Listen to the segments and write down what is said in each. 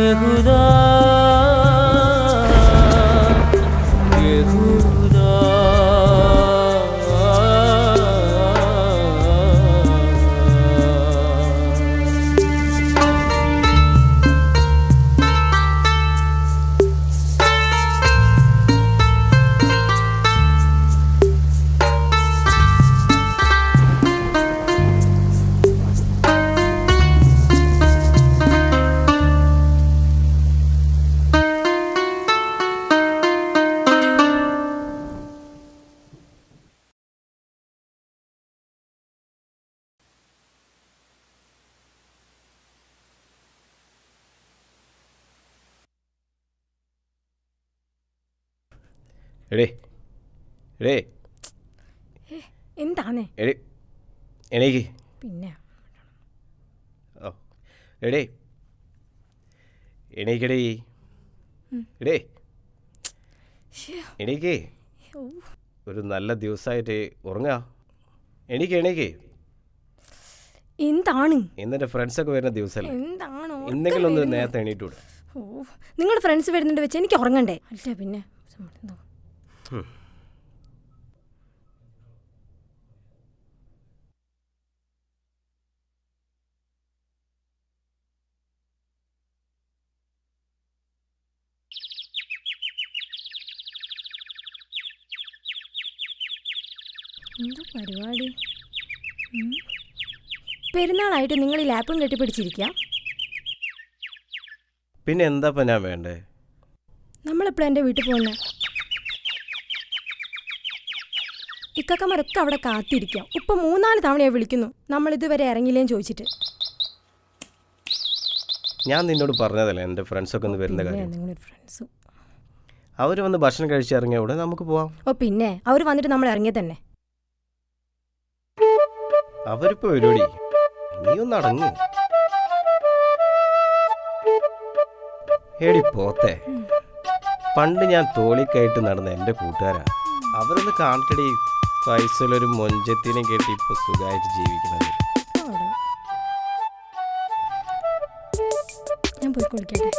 യഹൂദാ യഹൂദാ എന്താണ് എണീക്ക്. പിന്നെ ഓ എടേ എണീക്കടേ എടേ എണീക്കേ. ഒരു നല്ല ദിവസമായിട്ട് ഉറങ്ങാ. എണീക്ക്. എന്താണ് ഇന്നെൻ്റെ ഫ്രണ്ട്സൊക്കെ വരുന്ന ദിവസമല്ലേ, എന്താണോ എന്തെങ്കിലും ഒന്ന് നേരത്തെ എണീറ്റൂടെ? ഓ നിങ്ങളുടെ ഫ്രണ്ട്സ് വരുന്നുണ്ട് വെച്ച് എനിക്ക് ഉറങ്ങണ്ടേ? അല്ല പിന്നെ എന്താ പരിപാടി? പെരുന്നാളായിട്ട് നിങ്ങൾ ഈ ലാപ്പും കെട്ടിപ്പിടിച്ചിരിക്കുക. പിന്നെ എന്താ ഞാൻ വേണ്ടേ? നമ്മളെപ്പോഴും എൻ്റെ വീട്ടിൽ പോകുന്നത് ഇക്കക്കന്മാരൊക്കെ അവിടെ കാത്തിരിക്കാം. ഉപ്പ 3-4 തവണയായി വിളിക്കുന്നു, നമ്മൾ ഇതുവരെ ഇറങ്ങില്ലേന്ന് ചോദിച്ചിട്ട്. ഞാൻ നിന്നോട് പറഞ്ഞതല്ലേ എൻ്റെ ഫ്രണ്ട്സൊക്കെ ഒന്ന് വരുന്ന കാര്യം. നിങ്ങളൊരു ഫ്രണ്ട്സ് അവർ വന്ന് ഭക്ഷണം കഴിച്ചിറങ്ങിയ അവിടെ നമുക്ക് പോവാം. ഓ പിന്നെ അവർ വന്നിട്ട് നമ്മൾ ഇറങ്ങിയ തന്നെ. അവരിപ്പോ വരുവടി, നീ ഒന്ന് അടങ്ങ്. ഏടി പോത്തെ, പണ്ട് ഞാൻ തോളിക്കായിട്ട് നടന്ന എൻ്റെ കൂട്ടുകാരാ. അവരൊന്ന് കാണട്ടടി, പൈസയിലൊരു മൊഞ്ചത്തിനെ കേട്ടി ഇപ്പൊ സുഖമായിട്ട് ജീവിക്കണത്. ഞാൻ പോയി കുളിക്കട്ടെ.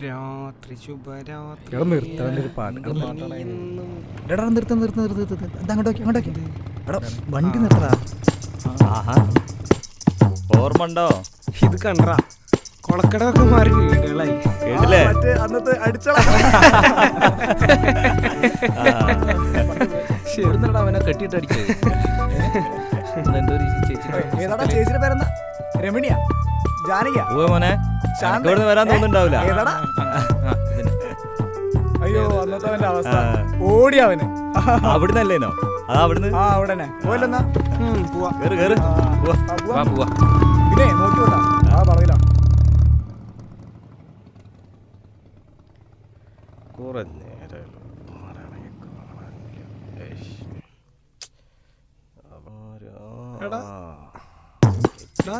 രാത്രി ശുഭരാത്രി. വണ്ടി നിർത്തടാ. ഓർമ്മണ്ടോ? ഇത് കണ്ടാ കൊളക്കടൊക്കെ മാറി വീടുകളായി. കേട്ടില്ലേ? അന്നത്തെ അടിച്ചള അവനെ കെട്ടിട്ടടിച്ചത്. ഏതാടാ ചേച്ചിയുടെ പേരെന്താ? രമണിയാ? ജാനകിയാ? മോനെ ഇവിടുന്ന് വരാൻ തോന്നുന്നുണ്ടാവില്ല. അയ്യോ അന്നത്തെ അവസ്ഥ ഓടിയവന്. അവിടുന്നല്ലേനോ? അതാ അവിടുന്ന്. ആ അവിടെ പോയില്ലെന്നാ. പിന്നെ നോക്കിയോട്ടാ ആ പറയില്ല. കുറെ നേരം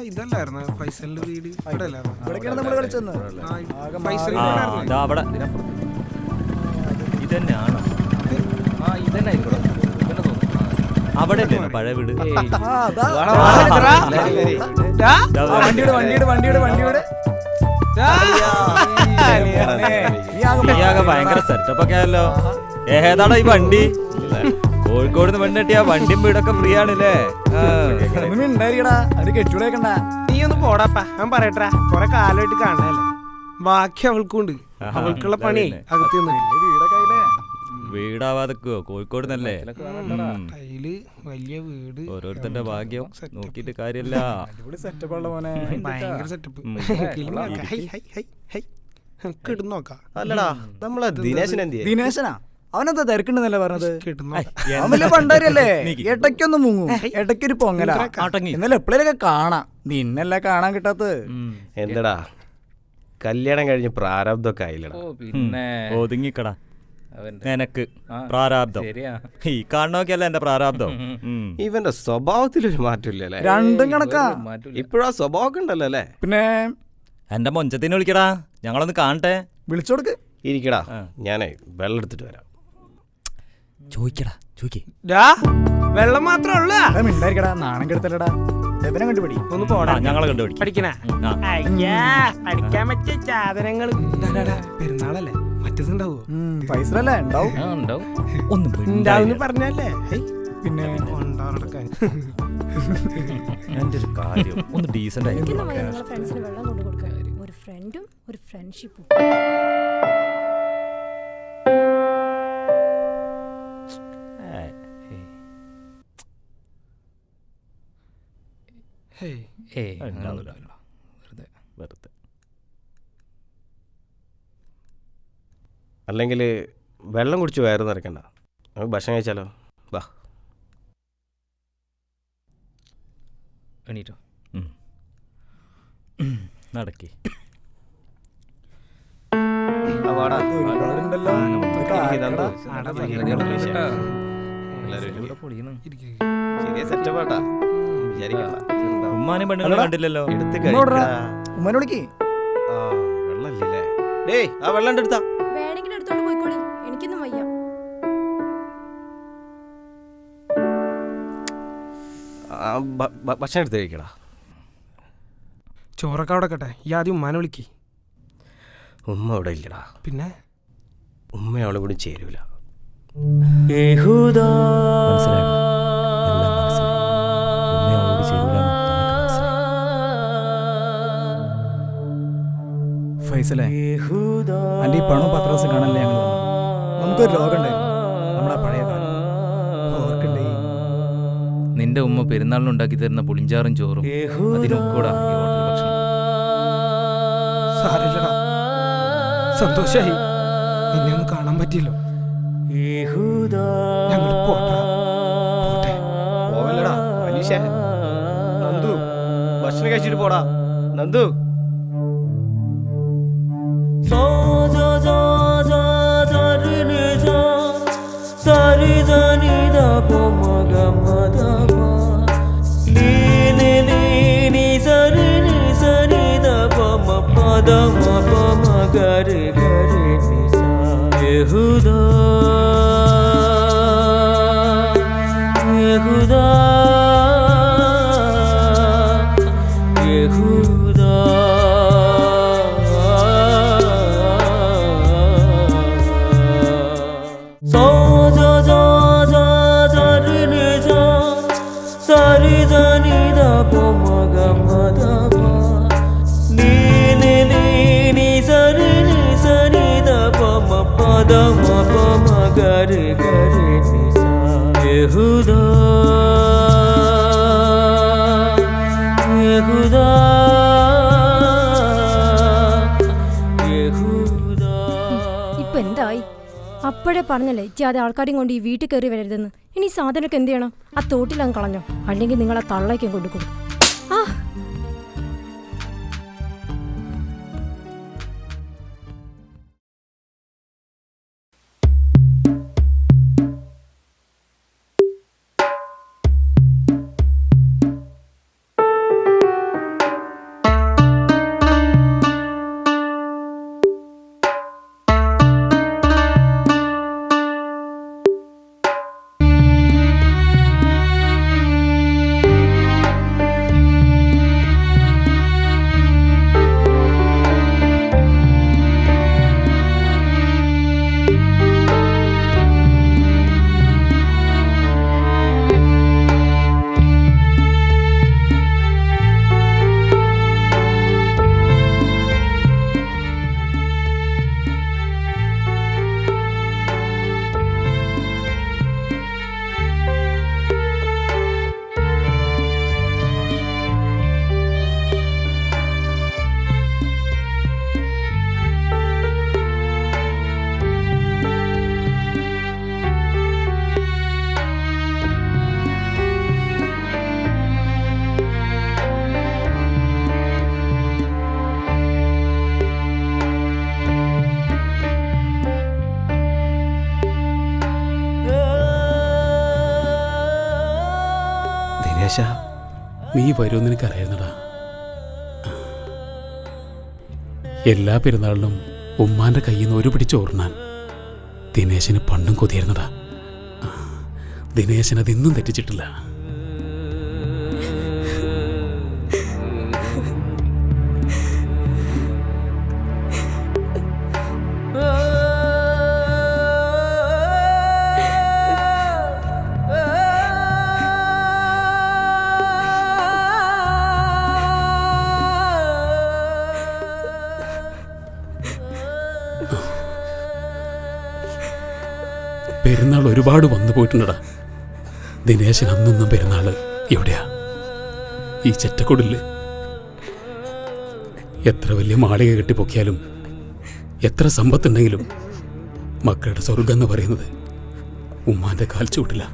ഇതല്ലായിരുന്നു ഫൈസലിന്റെ വീട്? ഇവിടേക്കാണ് നമ്മൾ കളിച്ചെന്ന്. ഇതന്നെയാണോ? ഇതന്നെ അവിടെ പഴയ വീട്. വണ്ടിയുടെ ഭയങ്കര സെറ്റപ്പ് ഒക്കെ ആയല്ലോ. ഏതാടാ ഈ വണ്ടി? കോഴിക്കോട് നിന്ന് പെണ്ണെട്ടിയാ വണ്ടിയും വീടൊക്കെ ഫ്രീ ആണല്ലേ? നീ ഒന്ന് പോടാപ്പാ, ഞാൻ പറയട്ടാ. കൊറേ കാലമായിട്ട് കാണാനല്ലേ. ബാക്കി അവൾക്കുണ്ട്, അവൾക്കുള്ള പണി അകത്ത് വീടാവാതെക്കോ? കോഴിക്കോട് നല്ലേ? വലിയ വീട്. ഓരോരുത്തരുടെ ഭാഗ്യം നോക്കിട്ട് കാര്യല്ല. ഭയങ്കര സെറ്റപ്പ്. അല്ലടാ നമ്മളെ ദിനേശനാ? അവനെന്താ തിരക്കുണ്ടെന്നല്ലേ പറഞ്ഞത്? അവൻ പണ്ടാരല്ലേ, ഇടയ്ക്കൊന്ന് മുങ്ങും, ഇടയ്ക്കൊരു പൊങ്ങല. എന്നാലും എപ്പോഴേലൊക്കെ കാണാം. നിന്നല്ല കാണാൻ കിട്ടാത്തത്. എന്തടാ കല്യാണം കഴിഞ്ഞ് പ്രാരബ്ധമൊക്കെ ആയില്ലടാ. പിന്നെ ഒതുങ്ങിക്കടാ. നിനക്ക് പ്രാരാബ്ദം ഈ കാണുന്നൊക്കെയല്ല എന്റെ പ്രാരാബ്ദം. ഇവന്റെ സ്വഭാവത്തിലൊരു മാറ്റമില്ലല്ലേ? രണ്ടും കണക്കാ. ഇപ്പോഴാ സ്വഭാവമൊക്കെ ഉണ്ടല്ലോ അല്ലേ? പിന്നെ എന്റെ മൊഞ്ചത്തിന് വിളിക്കടാ, ഞങ്ങളൊന്ന് കാണട്ടെ. വിളിച്ചോടുക്ക്. ഇരിക്കടാ, ഞാനേ വെള്ളം എടുത്തിട്ട് വരാം. ചോദിക്കടാ ചോദിക്കേ. ഡാ വെള്ളം മാത്രമേ ഉള്ളൂ. മിണ്ടായിരിക്കടാ, നാണം കെടുത്തല്ലടാ. എവനെ കണ്ടുപിടി. ഒന്ന് പോടാ. ഞങ്ങളെ കണ്ടുപിടിക്കും. പഠിക്കണേ. അയ്യാ പഠിക്കാൻ പറ്റിയ സാധനങ്ങൾ. പെരുന്നാളല്ലേ, മറ്റേതുണ്ടാവോ? പൈസല്ലേ ഉണ്ടാവും. ഒന്നും ഉണ്ടാവും പറഞ്ഞല്ലേ. പിന്നെ എന്റെ ഒരു കാര്യം ഒന്ന് ഡീസന്റ് ആയി. നിങ്ങളെ ഫ്രണ്ട്സിന് വെള്ളം കൊണ്ടു കൊടുക്കാൻ ഒരു ഫ്രണ്ടും ഒരു ഫ്രണ്ട്ഷിപ്പും. വെറുതെ അല്ലെങ്കിൽ വെള്ളം കുടിച്ച് വയറ് നിറയ്ക്കണ്ട, നമുക്ക് ഭക്ഷണം കഴിച്ചാലോ? വാ. എണീറ്റോ നടക്കി. ഒരുപാടുണ്ടല്ലോ. ഉമ്മാനെ പെണ്ണുങ്ങളെ കണ്ടില്ലല്ലോ. ഉമ്മനെ വിളിക്ക്. വെള്ളമില്ലേ? ഡേയ് ആ വെള്ളം എടുത്താ. വേണമെങ്കിൽ എടുത്തോണ്ട് പോയിക്കോളി, എനിക്കൊന്നും വയ്യ. ഭക്ഷണം എടുത്ത് കഴിക്കടാ. ചോറൊക്കെ അവിടെ കേട്ടെ. ഈ ആദ്യം ഉമ്മാനെ വിളിക്ക്. ഉമ്മ ഇവിടെ ഇല്ലടാ. പിന്നെ ഉമ്മ അവളെ കൂടി ചേരൂല. ഫൈസലേ, അന്റെ ഈ പണവും പത്രാസും കാണാനല്ലേ ഞങ്ങൾ വന്നത്. നമുക്കൊരു ലോകം ഉണ്ടായിരുന്നു, നമ്മളാ പഴയ കാലം ഓർക്കണ്ടേ? നിന്റെ ഉമ്മ പെരുന്നാളിന് ഉണ്ടാക്കി തരുന്ന പുളിഞ്ചാറും ചോറും അതിനൊക്കൂടാ ഈ ഹോട്ടൽ ഭക്ഷണം. സാരല്ലടാ, സന്തോഷായി. നിന്നെ ഒന്ന് കാണാൻ പറ്റിയല്ലോ. ഞങ്ങൾ പോട്ടെ. പോവല്ലടാ മനീഷേ. നന്ദു ഭക്ഷണം കഴിച്ചിട്ട് പോടാ. നന്ദു ഇപ്പൊ എന്തായി? അപ്പോഴേ പറഞ്ഞല്ലേ ഇച്ചാതെ ആൾക്കാരെയും കൊണ്ട് ഈ വീട്ടിൽ കയറി വരരുതെന്ന്. ഇനി സാധനമൊക്കെ എന്ത് ചെയ്യണം? ആ തോട്ടിലങ്ങ് കളഞ്ഞോ, അല്ലെങ്കിൽ നിങ്ങളെ തള്ളയ്ക്കും കൊണ്ടുകൊടുക്കും. ആ ദിനേശ, നീ വരുമെന്ന് എനിക്കറിയായിരുന്നടാ. എല്ലാ പെരുന്നാളിനും ഉമ്മാന്റെ കയ്യിൽ നിന്ന് ഒരു പിടി ചോറിനാൻ ദിനേശന് പണ്ടും കൊതിയായിരുന്നടാ. ദിനേശൻ അതിന്നും തെറ്റിച്ചിട്ടില്ല. പെരുന്നാൾ ഒരുപാട് വന്നു പോയിട്ടുണ്ടടാ. ദിനേശൻ അന്നൊന്നും പെരുന്നാള് എവിടെയാ? ഈ ചെറ്റക്കൊടില്ലേ? എത്ര വലിയ മാളിക കെട്ടിപ്പൊക്കിയാലും എത്ര സമ്പത്തുണ്ടെങ്കിലും മക്കളുടെ സ്വർഗം എന്ന് പറയുന്നത് ഉമ്മാന്റെ കാൽച്ചുവിട്ടില്ല.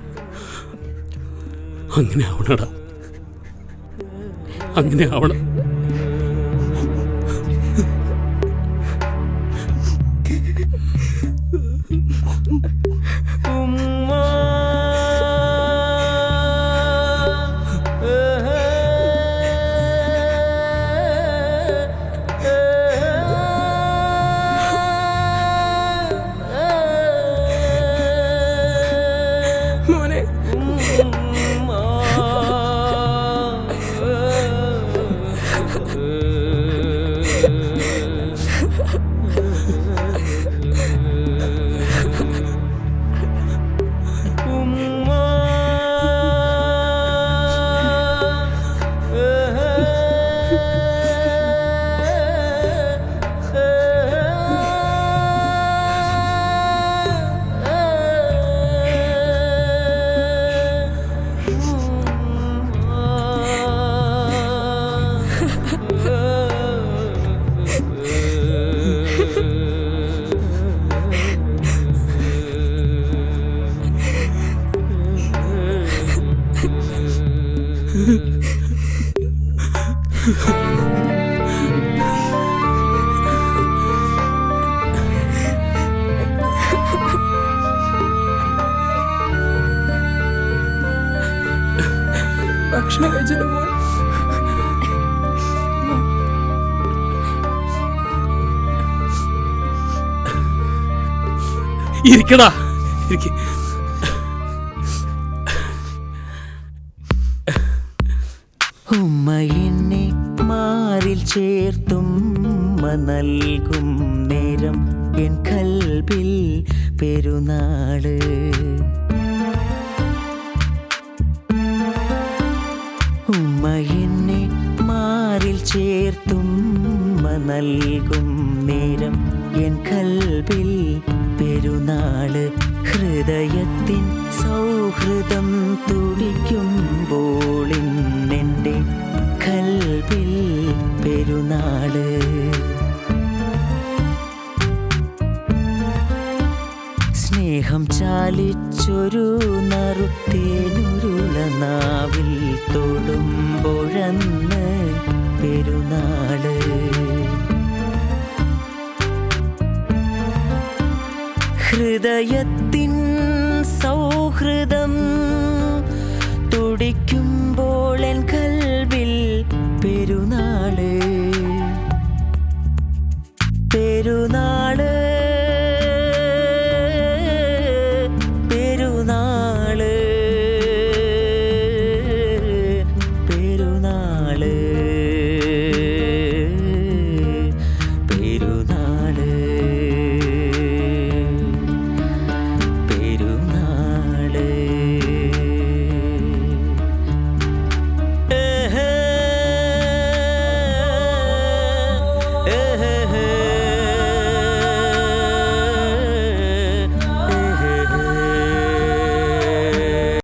അങ്ങനെ ആവണടാ, അങ്ങനെ ആവണം. ഭക്ഷണം കഴിച്ചല്ലോ മോൻ. ഇരിക്കടാ, ഇരിക്ക. ഉമ്മ എന്നെ മാറിൽ ചേർത്തും നൽകും നേരം എൻ കൽബിൽ പെരുന്നാള്. ഉമ്മ എന്നെ മാറിൽ ചേർത്തും നൽകും നേരം എൻ കൽബിൽ പെരുന്നാള്. ഹൃദയത്തിൻ സൗഹൃദം തുടിക്കുമ്പോൾ ഇന്നെൻ്റെ കൽബിൽ പെരുന്നാള്. സ്നേഹം ചാലിച്ചൊരു നറുത്തേനുരുള നാവിൽ തൊടുമ്പോഴന്ന് പെരുന്നാള്. ഹൃദയത്തിൻ സൗഹൃദം തുടിക്കുമ്പോൾ എൻ കൽബിൽ പെരുന്നാള്.